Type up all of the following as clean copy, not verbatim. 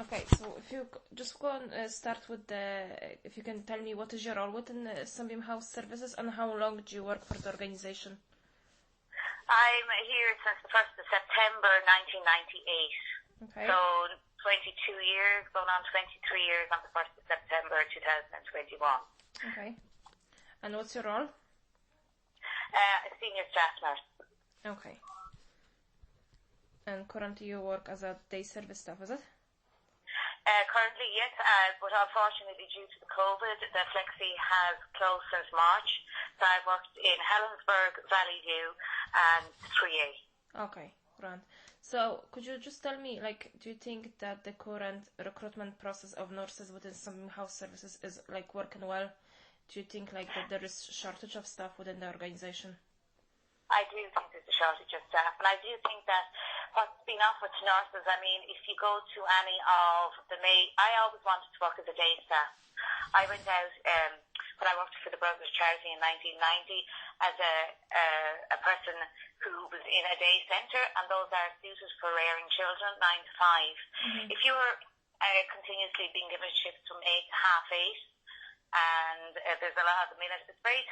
Okay, so if you just go and start with if you can tell me what is your role within Sunbeam House Services and how long do you work for the organization? I'm here since the 1st of September 1998. Okay. So 22 years, going on 23 years on the 1st of September 2021. Okay. And what's your role? A senior staff nurse. Okay. And currently you work as a day service staff, is it? Currently, yes, but unfortunately due to the COVID, the Flexi has closed since March. So I've worked in Helensburgh, Valley View and 3A. Okay, grand. So could you just tell me, do you think that the current recruitment process of nurses within Sunbeam House Services is working well? Do you think that there is shortage of staff within the organization? I do think there's a shortage of staff, and I do think that what's been offered to nurses, I mean, if you go to any of I always wanted to work as a day staff. I went out when I worked for the Brothers Charity in 1990 as a person who was in a day centre, and those are suited for rearing children, 9 to 5. If you were continuously being given shifts from 8 to half 8, and there's a lot. I mean, it's very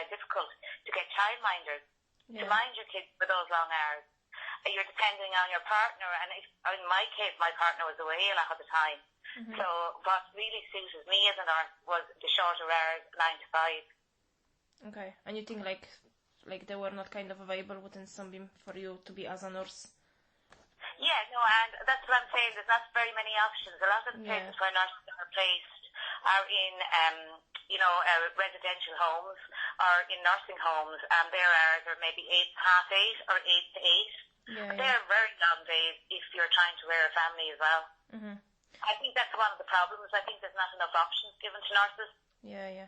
difficult to get childminders to mind your kids for those long hours. You're depending on your partner, and in my case, my partner was away a lot of the time. So what really suited me as a nurse was the shorter hours, 9 to 5. Okay, and you think they were not kind of available within Sunbeam for you to be as a nurse? Yeah, no, and that's what I'm saying. There's not very many options. A lot of the places where nurses are placed are in, residential homes or in nursing homes, and their hours are maybe 8 to half 8 or 8 to 8. They're very long days if you're trying to rear a family as well. I think that's one of the problems. I think there's not enough options given to nurses. Yeah.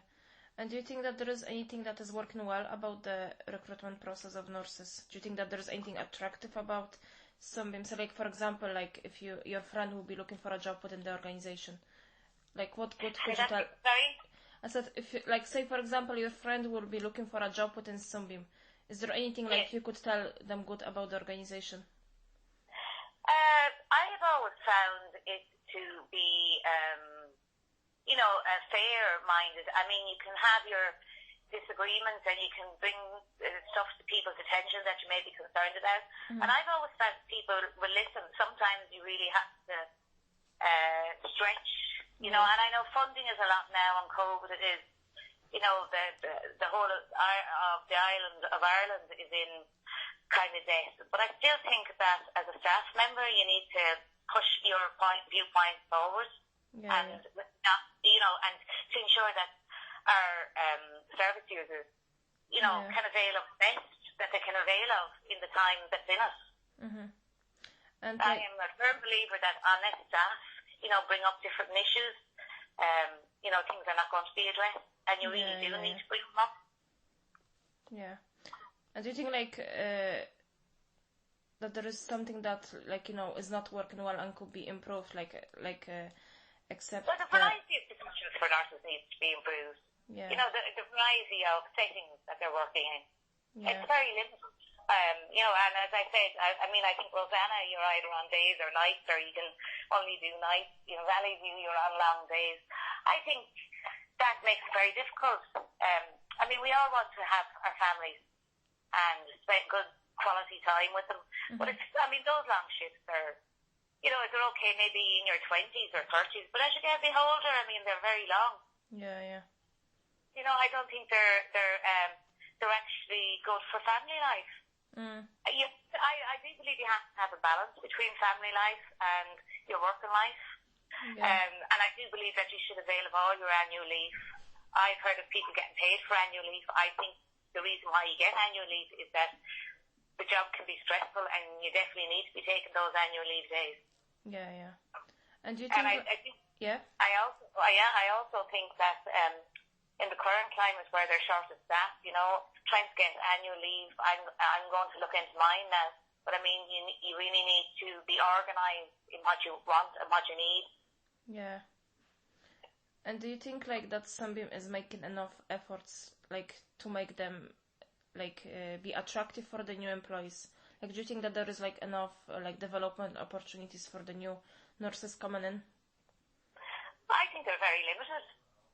And do you think that there is anything that is working well about the recruitment process of nurses? Do you think that there is anything attractive about Sunbeam? So, for example, if your friend will be looking for a job within the organization, what could you tell? Sorry? I said, if say for example, your friend will be looking for a job within Sunbeam, is there anything you could tell them good about the organization? I have always found it to be, fair-minded. I mean, you can have your disagreements and you can bring stuff to people's attention that you may be concerned about. And I've always found people will listen. Sometimes you really have to stretch, and I know funding is a lot now on COVID. It is, the whole of the island of Ireland is in kind of debt. But I still think that as a staff member, you need to push your viewpoint forward and not, and to ensure that our service users, can avail of the best that they can avail of in the time that's in us. And I am a firm believer that unless staff, bring up different issues, things are not going to be addressed, and you really do need to bring them up. Yeah. And do you think that there is something that is not working well and could be improved, except? Well, the variety of discussions for nurses needs to be improved. Yeah. The variety of settings that they're working in. Yeah. It's very limited. And as I said, I think Rosanna, you're either on days or nights, or you can only do nights. Valley View, you're on long days. I think that makes it very difficult. We all want to have our families and spend good quality time with them. But those long shifts are, they're okay maybe in your 20s or 30s, but as you get a bit older, they're very long. Yeah. I don't think they're actually good for family life. I do believe you have to have a balance between family life and your working life. And I do believe that you should avail of all your annual leave. I've heard of people getting paid for annual leave. I think the reason why you get annual leave is that the job can be stressful, and you definitely need to be taking those annual leave days. Yeah. And do you think? I also think that in the current climate where they're short of staff, trying to get annual leave, I'm going to look into mine now. But you really need to be organised in what you want and what you need. Yeah. And do you think that Sunbeam is making enough efforts to make them be attractive for the new employees? Like, do you think that there is like enough like development opportunities for the new nurses coming in? I think they're very limited.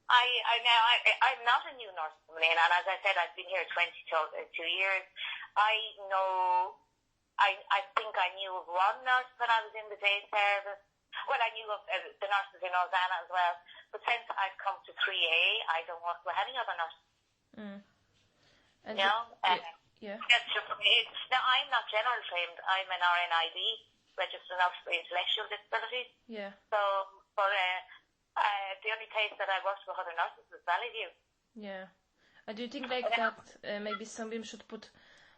I'm not a new nurse coming in, and as I said, I've been here 22 years. I think I knew of one nurse when I was in the day service. Well, I knew of the nurses in Ozana as well. But since I've come to 3A, I don't work with any other nurse. And yeah. That's just me. Now, I'm not general trained. I'm an RNID, registered nurse for intellectual disabilities. Yeah. So, but the only place that I worked with other nurses was Valley View. Yeah. And do you think like that maybe Sunbeam should put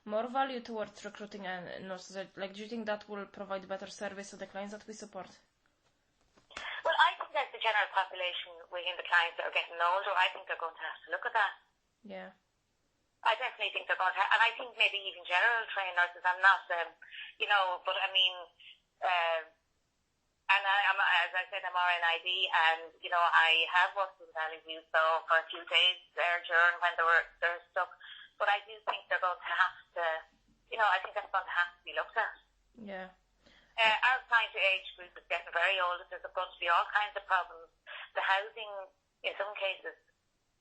more value towards recruiting nurses? Like, do you think that will provide better service to the clients that we support? Well, I think that the general population within the clients that are getting older, I think they're going to have to look at that. Yeah. I definitely think they're going to, and I think maybe even general trained nurses. I'm not, but I mean, and I'm, as I said, I'm RNID, and I have worked in Valley View so for a few days there during when they're stuck. But I do think they're going to have to, I think that's going to have to be looked at. Yeah. Our client age group is getting very old. There's going to be all kinds of problems. The housing, in some cases,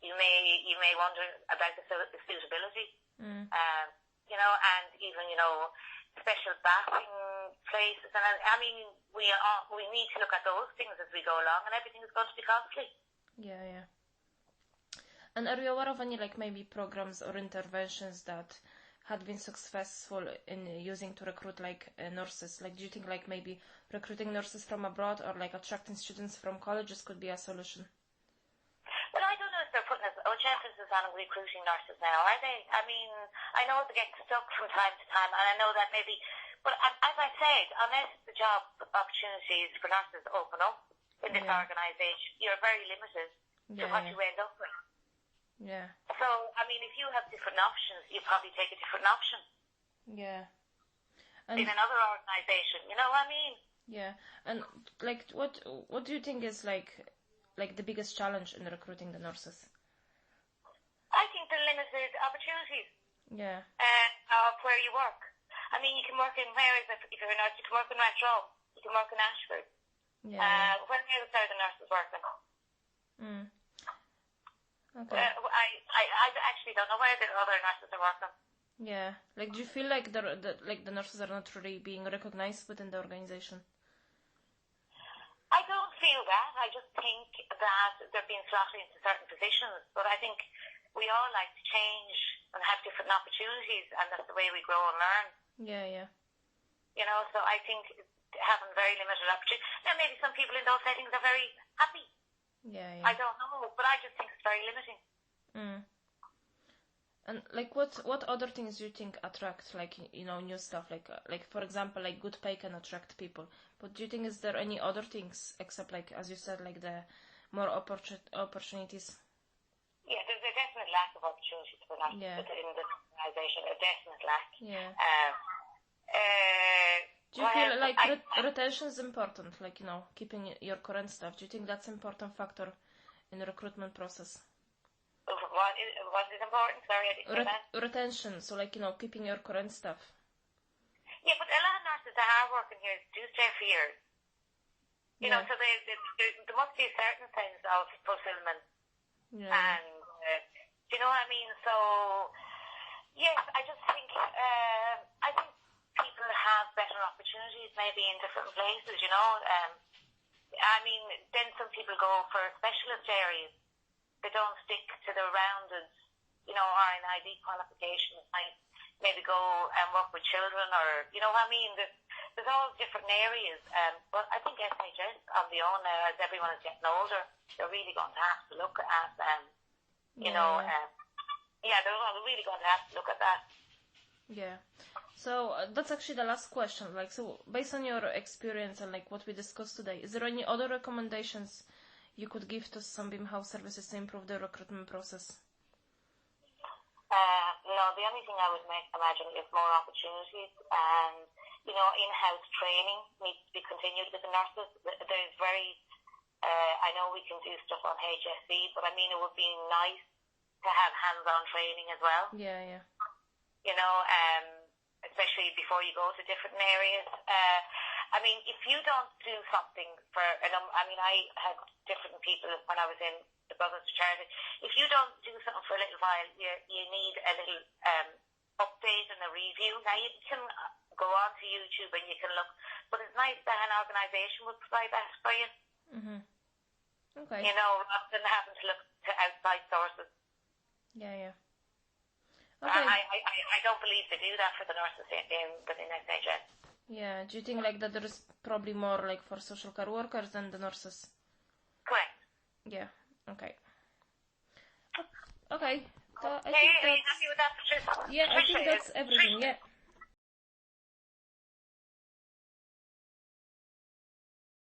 you may wonder about the suitability. And even special bathing places. And I mean, we need to look at those things as we go along, and everything is going to be costly. Yeah, yeah. And are you aware of any like maybe programs or interventions that had been successful in using to recruit like nurses? Like, do you think like maybe recruiting nurses from abroad or like attracting students from colleges could be a solution? Well, I don't know if they're putting much emphasis on recruiting nurses now, are they? I mean, I know they get stuck from time to time, and I know that maybe, but as I said, unless the job opportunities for nurses open up in this organisation, you're very limited to what you end up with. Yeah. So, I mean, if you have different options, you probably take a different option. Yeah. And in another organisation, you know what I mean? Yeah. And like, what do you think is like the biggest challenge in recruiting the nurses? I think the limited opportunities. Yeah. Of where you work. I mean, you can work in if you're a nurse, you can work in Metro, you can work in Ashford. Yeah. Where else are the nurses working? Okay. I actually don't know where the other nurses are working. Yeah. Like, do you feel like the nurses are not really being recognized within the organization? I don't feel that. I just think that they're being slotted into certain positions. But I think we all like to change and have different opportunities, and that's the way we grow and learn. Yeah. So I think having very limited opportunities. Now, maybe some people in those settings are very happy. Yeah. I don't know, but I just think it's very limiting. And like, what other things do you think attract, like, new stuff? Like for example, like good pay can attract people. But do you think is there any other things except, like, as you said, like the more opportunities? Yeah, there's a definite lack of opportunities for that in this organisation. A definite lack. Yeah. Do you feel like retention is important? Like, keeping your current staff. Do you think that's an important factor in the recruitment process? What is important? Sorry, I didn't hear that. Retention. So, like, keeping your current staff. Yeah, but a lot of nurses that are working here do stay for years. So there must be a certain sense of fulfillment. Yeah. And do you know what I mean? So, yes, I just think I think people have better opportunities maybe in different places. I mean, then some people go for specialist areas. They don't stick to the rounded, RNID qualifications. Like maybe go and work with children, or what I mean. There's all different areas. But I think SHS on the own, as everyone is getting older, they're really going to have to look at they're really going to have to look at that. Yeah. So that's actually the last question. Like, so based on your experience and like what we discussed today, is there any other recommendations you could give to Sunbeam House Services to improve the recruitment process? No, the only thing I would imagine is more opportunities, and in-house training needs to be continued with the nurses. There's I know we can do stuff on HSE, but I mean it would be nice to have hands-on training as well. Yeah. especially before you go to different areas. I mean, if you don't do something for, I had different people when I was in the Brothers of Charity. If you don't do something for a little while, you need a little update and a review. Now, you can go on to YouTube and you can look, but it's nice that an organisation will provide that for you. Mm-hmm. Okay. You know, rather than having to look to outside sources. Yeah. Okay. I don't believe they do that for the nurses within NHS. Yeah. Do you think like that there is probably more like for social care workers than the nurses? Correct. Yeah. Okay. Okay. So Are you happy with that, Patricia? Yeah, I think that's everything. Yeah.